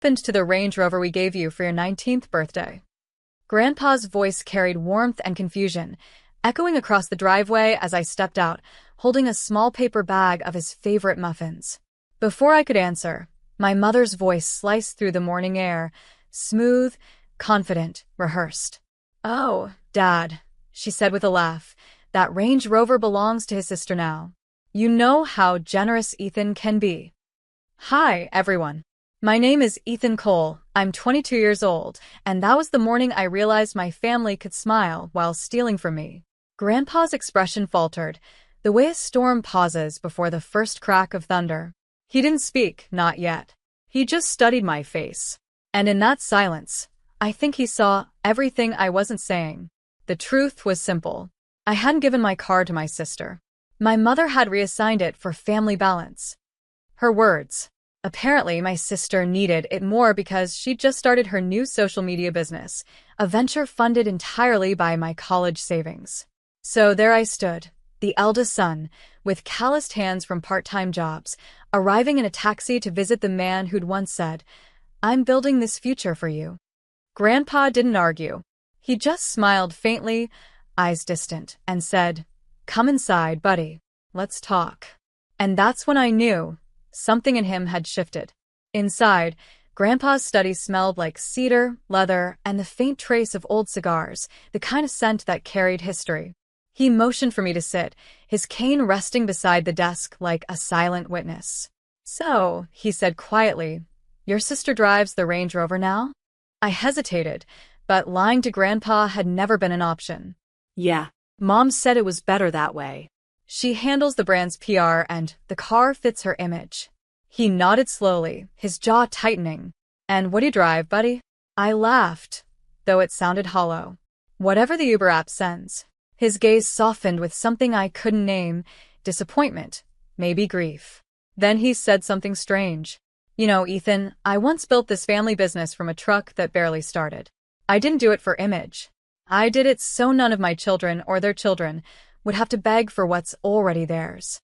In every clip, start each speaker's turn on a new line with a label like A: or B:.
A: happened to the Range Rover we gave you for your 19th birthday?" Grandpa's voice carried warmth and confusion, echoing across the driveway as I stepped out, holding a small paper bag of his favorite muffins. Before I could answer, my mother's voice sliced through the morning air, smooth, confident, rehearsed. "Oh, Dad," she said with a laugh, "that Range Rover belongs to his sister now. You know how generous Ethan can be." Hi, everyone. My name is Ethan Cole. I'm 22 years old, and that was the morning I realized my family could smile while stealing from me. Grandpa's expression faltered, the way a storm pauses before the first crack of thunder. He didn't speak, not yet. He just studied my face. And in that silence, I think he saw everything I wasn't saying. The truth was simple. I hadn't given my car to my sister. My mother had reassigned it for family balance. Her words. Apparently, my sister needed it more because she'd just started her new social media business, a venture funded entirely by my college savings. So there I stood, the eldest son, with calloused hands from part-time jobs, arriving in a taxi to visit the man who'd once said, "I'm building this future for you." Grandpa didn't argue. He just smiled faintly, eyes distant, and said, "Come inside, buddy. Let's talk." And that's when I knew something in him had shifted. Inside, Grandpa's study smelled like cedar, leather, and the faint trace of old cigars, the kind of scent that carried history. He motioned for me to sit, his cane resting beside the desk like a silent witness. "So," he said quietly, "your sister drives the Range Rover now?" I hesitated, but lying to Grandpa had never been an option.
B: "Yeah, Mom said it was better that way.
A: She handles the brand's PR and the car fits her image." He nodded slowly, his jaw tightening. "And what do you drive, buddy?" I laughed, though it sounded hollow. "Whatever the Uber app sends." His gaze softened with something I couldn't name, disappointment, maybe grief. Then he said something strange. "You know, Ethan, I once built this family business from a truck that barely started. I didn't do it for image. I did it so none of my children or their children would have to beg for what's already theirs."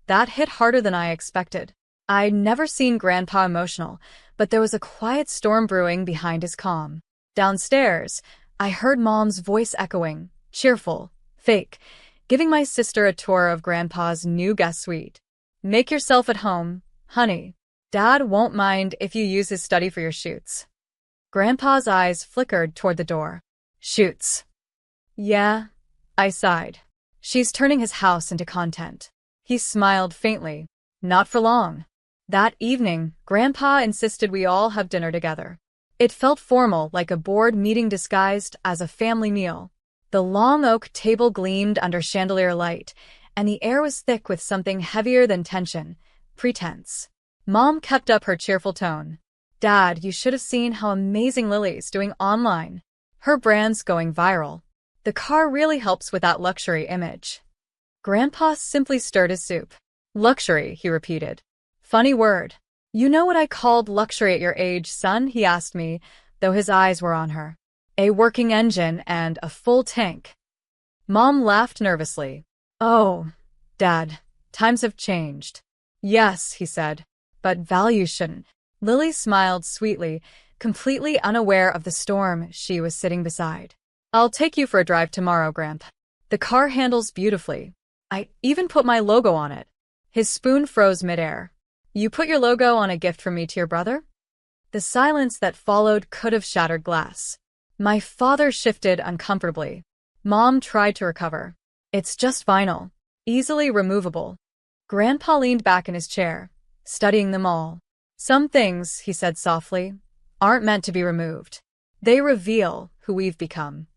A: That hit harder than I expected. I'd never seen Grandpa emotional, but there was a quiet storm brewing behind his calm. Downstairs, I heard Mom's voice echoing, cheerful, fake, giving my sister a tour of Grandpa's new guest suite. "Make yourself at home, honey. Dad won't mind if you use his study for your shoots." Grandpa's eyes flickered toward the door. "Shoots." "Yeah," I sighed. "She's turning his house into content." He smiled faintly. "Not for long." That evening, Grandpa insisted we all have dinner together. It felt formal, like a board meeting disguised as a family meal. The long oak table gleamed under chandelier light, and the air was thick with something heavier than tension, pretense. Mom kept up her cheerful tone. "Dad, you should have seen how amazing Lily's doing online. Her brand's going viral. The car really helps with that luxury image." Grandpa simply stirred his soup. "Luxury," he repeated. "Funny word. You know what I called luxury at your age, son?" he asked me, though his eyes were on her. "A working engine and a full tank." Mom laughed nervously. "Oh, Dad, times have changed." "Yes," he said, "but values shouldn't." Lily smiled sweetly, completely unaware of the storm she was sitting beside. "I'll take you for a drive tomorrow, Grandpa. The car handles beautifully. I even put my logo on it." His spoon froze midair. "You put your logo on a gift from me to your brother?" The silence that followed could have shattered glass. My father shifted uncomfortably. Mom tried to recover. "It's just vinyl. Easily removable." Grandpa leaned back in his chair, studying them all. "Some things," he said softly, "aren't meant to be removed. They reveal who we've become."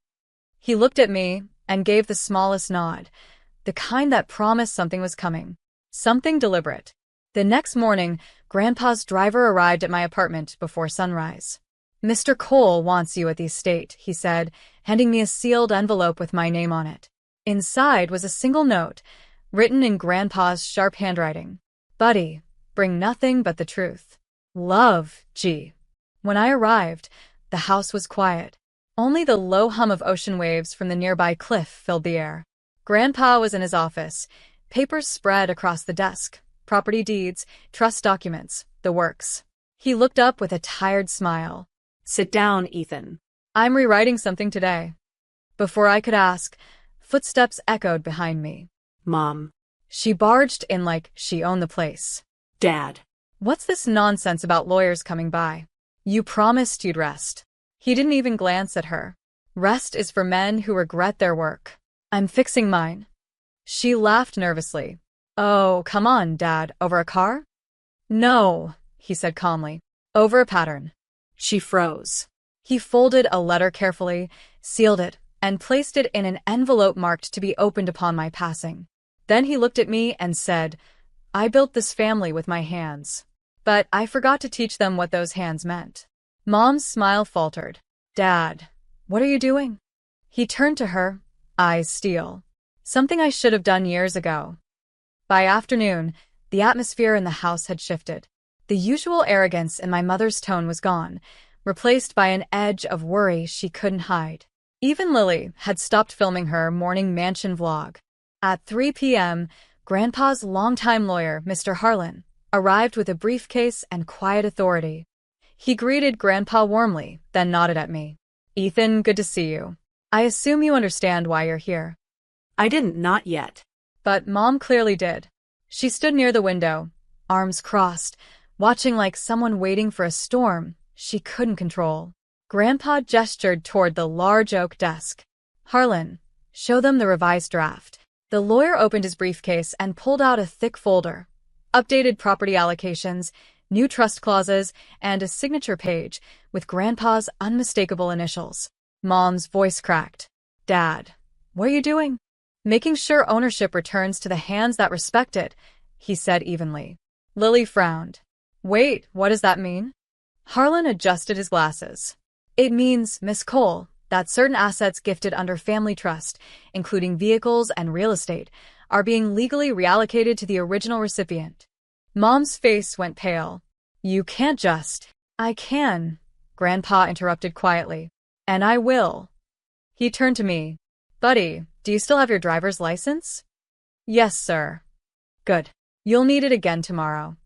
A: He looked at me and gave the smallest nod, the kind that promised something was coming. Something deliberate. The next morning, Grandpa's driver arrived at my apartment before sunrise. "Mr. Cole wants you at the estate," he said, handing me a sealed envelope with my name on it. Inside was a single note, written in Grandpa's sharp handwriting. "Buddy, bring nothing but the truth. Love, G." When I arrived, the house was quiet. Only the low hum of ocean waves from the nearby cliff filled the air. Grandpa was in his office, papers spread across the desk, property deeds, trust documents, the works. He looked up with a tired smile.
B: Sit down, Ethan.
A: I'm rewriting something today. Before I could ask, footsteps echoed behind me.
B: Mom.
A: She barged in like she owned the place.
B: Dad.
A: What's this nonsense about lawyers coming by? You promised you'd rest. He didn't even glance at her. Rest is for men who regret their work. I'm fixing mine. She laughed nervously. Oh, come on, Dad. Over a car? No, he said calmly. Over a pattern.
B: She froze.
A: He folded a letter carefully, sealed it, and placed it in an envelope marked to be opened upon my passing. Then he looked at me and said, I built this family with my hands. But I forgot to teach them what those hands meant. Mom's smile faltered. Dad, what are you doing? He turned to her, eyes steel. Something I should have done years ago. By afternoon, the atmosphere in the house had shifted. The usual arrogance in my mother's tone was gone, replaced by an edge of worry she couldn't hide. Even Lily had stopped filming her morning mansion vlog. At 3 p.m., Grandpa's longtime lawyer, Mr. Harlan, arrived with a briefcase and quiet authority. He greeted Grandpa warmly, then nodded at me. Ethan, good to see you. I assume you understand why you're here.
B: I didn't, not yet.
A: But Mom clearly did. She stood near the window, arms crossed, watching like someone waiting for a storm she couldn't control. Grandpa gestured toward the large oak desk. Harlan, show them the revised draft. The lawyer opened his briefcase and pulled out a thick folder. Updated property allocations, new trust clauses, and a signature page with Grandpa's unmistakable initials. Mom's voice cracked. Dad, what are you doing? Making sure ownership returns to the hands that respect it, he said evenly. Lily frowned. Wait, what does that mean? Harlan adjusted his glasses. It means, Miss Cole, that certain assets gifted under family trust, including vehicles and real estate, are being legally reallocated to the original recipient. Mom's face went pale. You can't just. I can, Grandpa interrupted quietly. And I will. He turned to me. Buddy, do you still have your driver's license? Yes, sir. Good. You'll need it again tomorrow.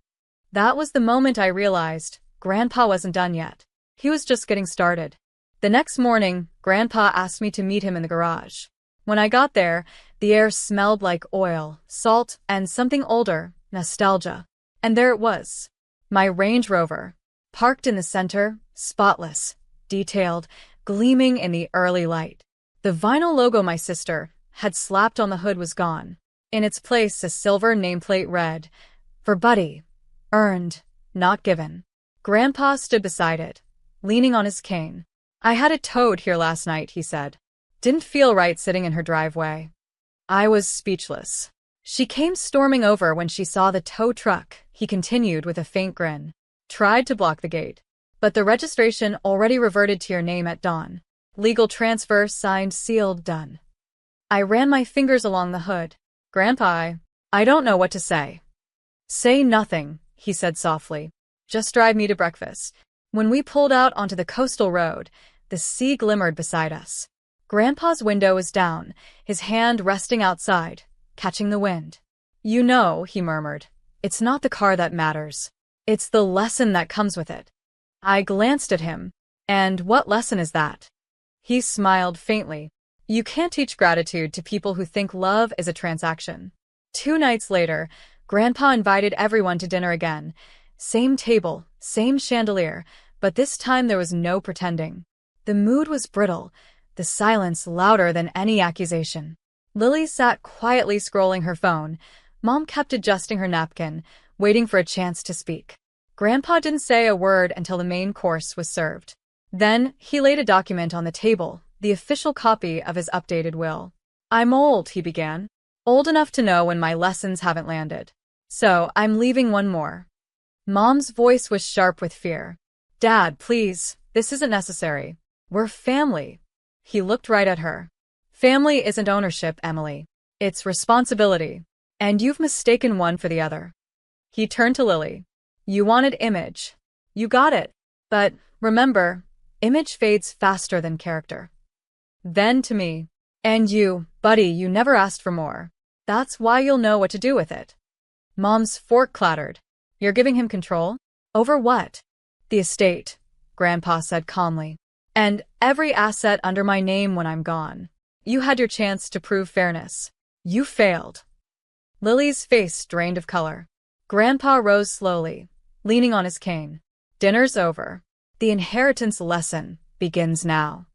A: That was the moment I realized Grandpa wasn't done yet. He was just getting started. The next morning, Grandpa asked me to meet him in the garage. When I got there, the air smelled like oil, salt, and something older, nostalgia. And there it was. My Range Rover, parked in the center, spotless, detailed, gleaming in the early light. The vinyl logo my sister had slapped on the hood was gone. In its place, a silver nameplate read, For Buddy. Earned, not given. Grandpa stood beside it, leaning on his cane. I had it towed here last night, he said. Didn't feel right sitting in her driveway. I was speechless. She came storming over when she saw the tow truck, he continued with a faint grin. Tried to block the gate. But the registration already reverted to your name at dawn. Legal transfer, signed, sealed, done. I ran my fingers along the hood. Grandpa, I don't know what to say. Say nothing, he said softly. Just drive me to breakfast. When we pulled out onto the coastal road, the sea glimmered beside us. Grandpa's window was down, his hand resting outside, catching the wind. You know, he murmured, it's not the car that matters. It's the lesson that comes with it. I glanced at him. And what lesson is that? He smiled faintly. You can't teach gratitude to people who think love is a transaction. 2 nights later, Grandpa invited everyone to dinner again. Same table, same chandelier, but this time there was no pretending. The mood was brittle, the silence louder than any accusation. Lily sat quietly scrolling her phone. Mom kept adjusting her napkin, waiting for a chance to speak. Grandpa didn't say a word until the main course was served. Then, he laid a document on the table, the official copy of his updated will. I'm old, he began. Old enough to know when my lessons haven't landed. So, I'm leaving one more. Mom's voice was sharp with fear. Dad, please, this isn't necessary. We're family. He looked right at her. Family isn't ownership, Emily. It's responsibility. And you've mistaken one for the other. He turned to Lily. You wanted image. You got it. But, remember, image fades faster than character. Then to me. And you, buddy, you never asked for more. That's why you'll know what to do with it. Mom's fork clattered. You're giving him control? Over what? The estate, Grandpa said calmly. And every asset under my name when I'm gone. You had your chance to prove fairness. You failed. Lily's face drained of color. Grandpa rose slowly, leaning on his cane. Dinner's over. The inheritance lesson begins now.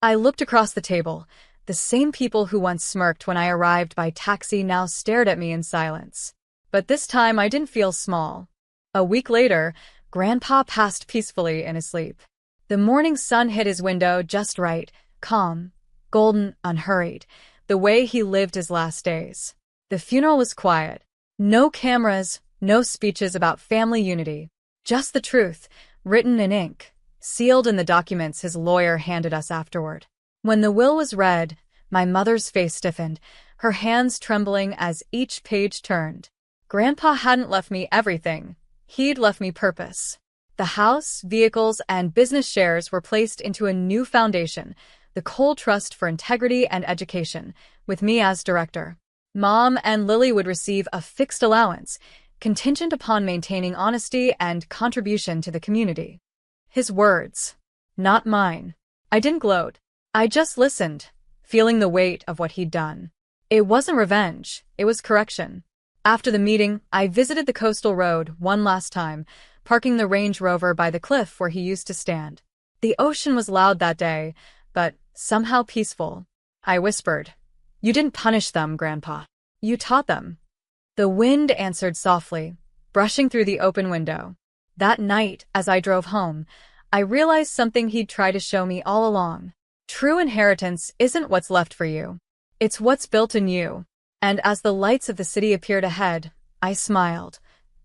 A: I looked across the table. The same people who once smirked when I arrived by taxi now stared at me in silence. But this time I didn't feel small. A week later, Grandpa passed peacefully in his sleep. The morning sun hit his window just right, calm, golden, unhurried, the way he lived his last days. The funeral was quiet. No cameras, no speeches about family unity. Just the truth, written in ink, sealed in the documents his lawyer handed us afterward. When the will was read, my mother's face stiffened, her hands trembling as each page turned. Grandpa hadn't left me everything. He'd left me purpose. The house, vehicles, and business shares were placed into a new foundation, the Cole Trust for Integrity and Education, with me as director. Mom and Lily would receive a fixed allowance, contingent upon maintaining honesty and contribution to the community. His words, not mine. I didn't gloat. I just listened, feeling the weight of what he'd done. It wasn't revenge, it was correction. After the meeting, I visited the coastal road one last time, parking the Range Rover by the cliff where he used to stand. The ocean was loud that day, but somehow peaceful. I whispered, "You didn't punish them, Grandpa. You taught them." The wind answered softly, brushing through the open window. That night, as I drove home, I realized something he'd tried to show me all along. True inheritance isn't what's left for you. It's what's built in you. And as the lights of the city appeared ahead, I smiled,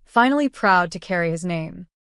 A: finally proud to carry his name.